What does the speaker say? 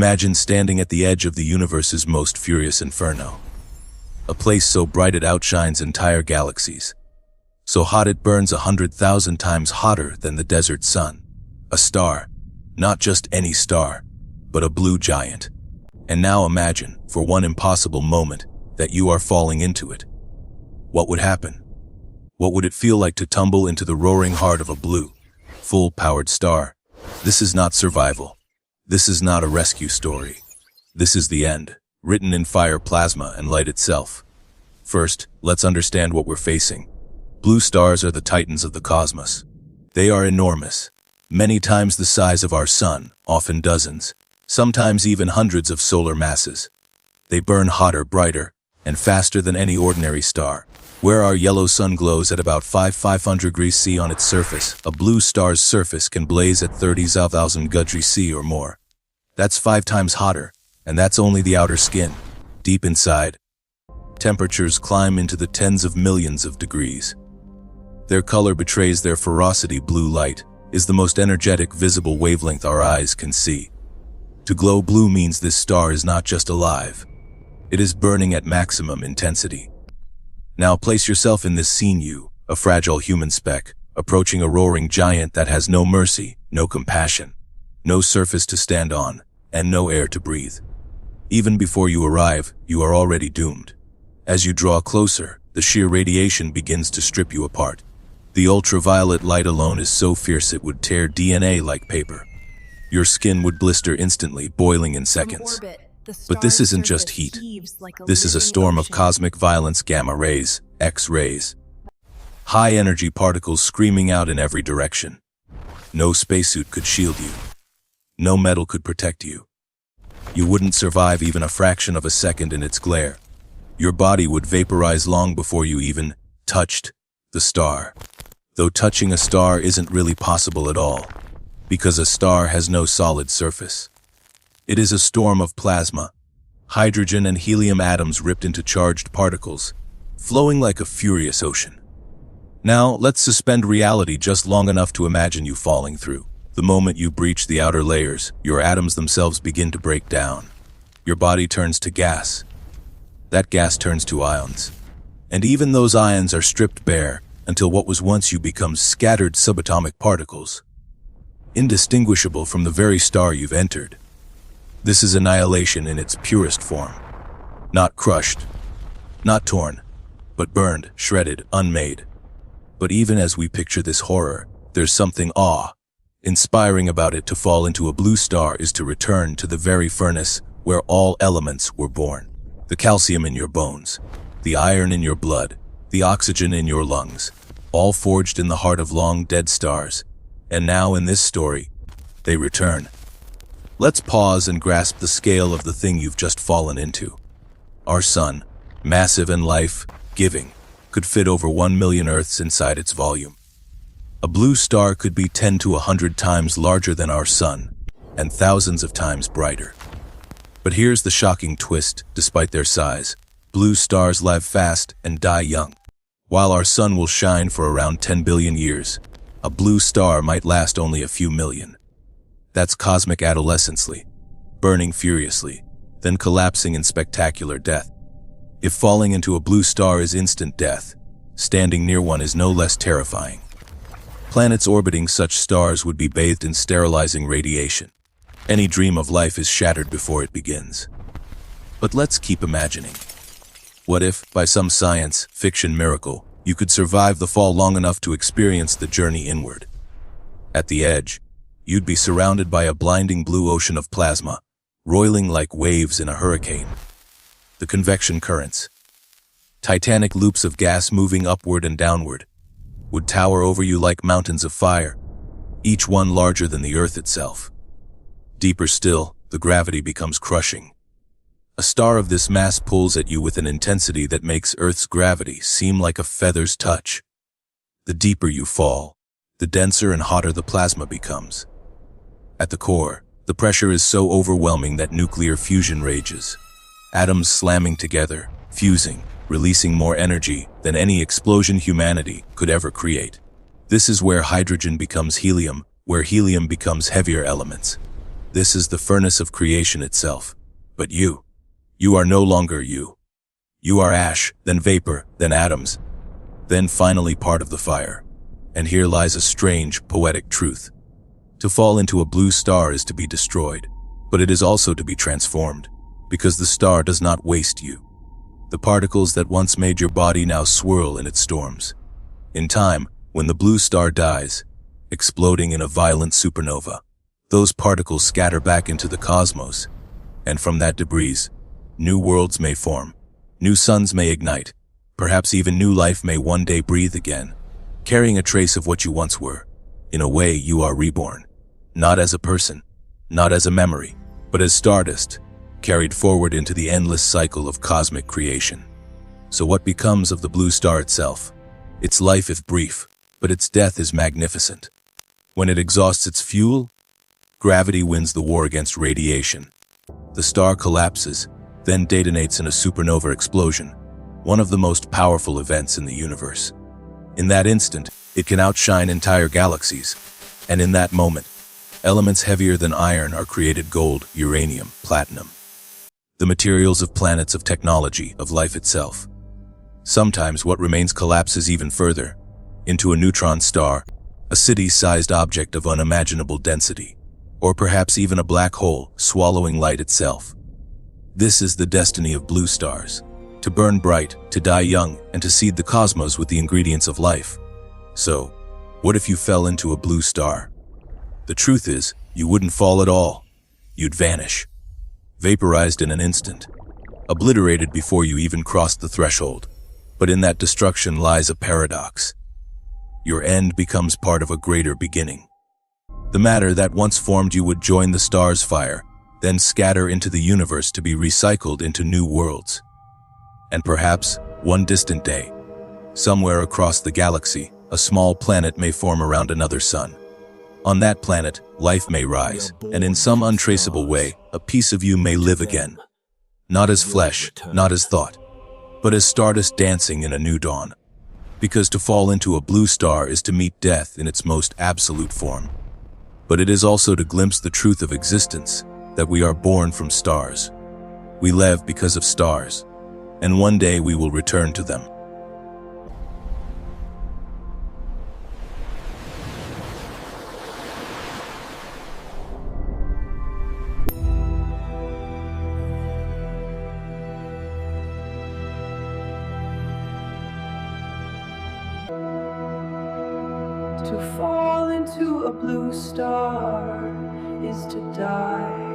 Imagine standing at the edge of the universe's most furious inferno. A place so bright it outshines entire galaxies. So hot it burns 100,000 times hotter than the desert sun. A star. Not just any star, but a blue giant. And now imagine, for one impossible moment, that you are falling into it. What would happen? What would it feel like to tumble into the roaring heart of a blue, full-powered star? This is not survival. This is not a rescue story. This is the end, written in fire, plasma, and light itself. First, let's understand what we're facing. Blue stars are the titans of the cosmos. They are enormous, many times the size of our sun, often dozens, sometimes even hundreds of solar masses. They burn hotter, brighter, and faster than any ordinary star. Where our yellow sun glows at about 500 degrees C on its surface, a blue star's surface can blaze at 30,000 degrees C or more. That's 5 times hotter, and that's only the outer skin. Deep inside, temperatures climb into the tens of millions of degrees. Their color betrays their ferocity. Blue light is the most energetic visible wavelength our eyes can see. To glow blue means this star is not just alive. It is burning at maximum intensity. Now place yourself in this scene, you, a fragile human speck, approaching a roaring giant that has no mercy, no compassion, no surface to stand on, and no air to breathe. Even before you arrive, you are already doomed. As you draw closer, the sheer radiation begins to strip you apart. The ultraviolet light alone is so fierce it would tear DNA like paper. Your skin would blister instantly, boiling in seconds. But this isn't just heat. This is a storm of cosmic violence, gamma rays, X-rays. High-energy particles screaming out in every direction. No spacesuit could shield you. No metal could protect you. You wouldn't survive even a fraction of a second in its glare. Your body would vaporize long before you even touched the star. Though touching a star isn't really possible at all, because a star has no solid surface. It is a storm of plasma, hydrogen and helium atoms ripped into charged particles, flowing like a furious ocean. Now, let's suspend reality just long enough to imagine you falling through. The moment you breach the outer layers, your atoms themselves begin to break down. Your body turns to gas. That gas turns to ions. And even those ions are stripped bare until what was once you becomes scattered subatomic particles, indistinguishable from the very star you've entered. This is annihilation in its purest form. Not crushed, not torn, but burned, shredded, unmade. But even as we picture this horror, there's something awe-inspiring about it. To fall into a blue star is to return to the very furnace where all elements were born. The calcium in your bones, the iron in your blood, the oxygen in your lungs, all forged in the heart of long-dead stars. And now in this story, they return. Let's pause and grasp the scale of the thing you've just fallen into. Our sun, massive and life-giving, could fit over 1 million Earths inside its volume. A blue star could be 10 to 100 times larger than our sun, and thousands of times brighter. But here's the shocking twist: despite their size, blue stars live fast and die young. While our sun will shine for around 10 billion years, a blue star might last only a few million. That's cosmic adolescence, burning furiously, then collapsing in spectacular death. If falling into a blue star is instant death, standing near one is no less terrifying. Planets orbiting such stars would be bathed in sterilizing radiation. Any dream of life is shattered before it begins. But let's keep imagining. What if, by some science fiction miracle, you could survive the fall long enough to experience the journey inward? At the edge, you'd be surrounded by a blinding blue ocean of plasma, roiling like waves in a hurricane. The convection currents, titanic loops of gas moving upward and downward, would tower over you like mountains of fire, each one larger than the Earth itself. Deeper still, the gravity becomes crushing. A star of this mass pulls at you with an intensity that makes Earth's gravity seem like a feather's touch. The deeper you fall, the denser and hotter the plasma becomes. At the core, the pressure is so overwhelming that nuclear fusion rages. Atoms slamming together, fusing, releasing more energy than any explosion humanity could ever create. This is where hydrogen becomes helium, where helium becomes heavier elements. This is the furnace of creation itself. But you are no longer you. You are ash, then vapor, then atoms, then finally part of the fire. And here lies a strange, poetic truth. To fall into a blue star is to be destroyed, but it is also to be transformed, because the star does not waste you. The particles that once made your body now swirl in its storms. In time, when the blue star dies, exploding in a violent supernova, those particles scatter back into the cosmos, and from that debris, new worlds may form, new suns may ignite, perhaps even new life may one day breathe again, carrying a trace of what you once were. In a way, you are reborn, not as a person, not as a memory, but as stardust, carried forward into the endless cycle of cosmic creation. So what becomes of the blue star itself? Its life is brief, but its death is magnificent. When it exhausts its fuel, gravity wins the war against radiation. The star collapses, then detonates in a supernova explosion, one of the most powerful events in the universe. In that instant, it can outshine entire galaxies, and in that moment, elements heavier than iron are created: gold, uranium, platinum. The materials of planets, of technology, of life itself. Sometimes what remains collapses even further, into a neutron star, a city-sized object of unimaginable density, or perhaps even a black hole swallowing light itself. This is the destiny of blue stars: to burn bright, to die young, and to seed the cosmos with the ingredients of life. So, what if you fell into a blue star? The truth is, you wouldn't fall at all. You'd vanish. Vaporized in an instant, obliterated before you even crossed the threshold. But in that destruction lies a paradox. Your end becomes part of a greater beginning. The matter that once formed you would join the star's fire, then scatter into the universe to be recycled into new worlds. And perhaps, one distant day, somewhere across the galaxy, a small planet may form around another sun. On that planet, life may rise, and in some untraceable way, a piece of you may live again. Not as flesh, not as thought, but as stardust dancing in a new dawn. Because to fall into a blue star is to meet death in its most absolute form. But it is also to glimpse the truth of existence, that we are born from stars. We live because of stars, and one day we will return to them. To fall into a blue star is to die.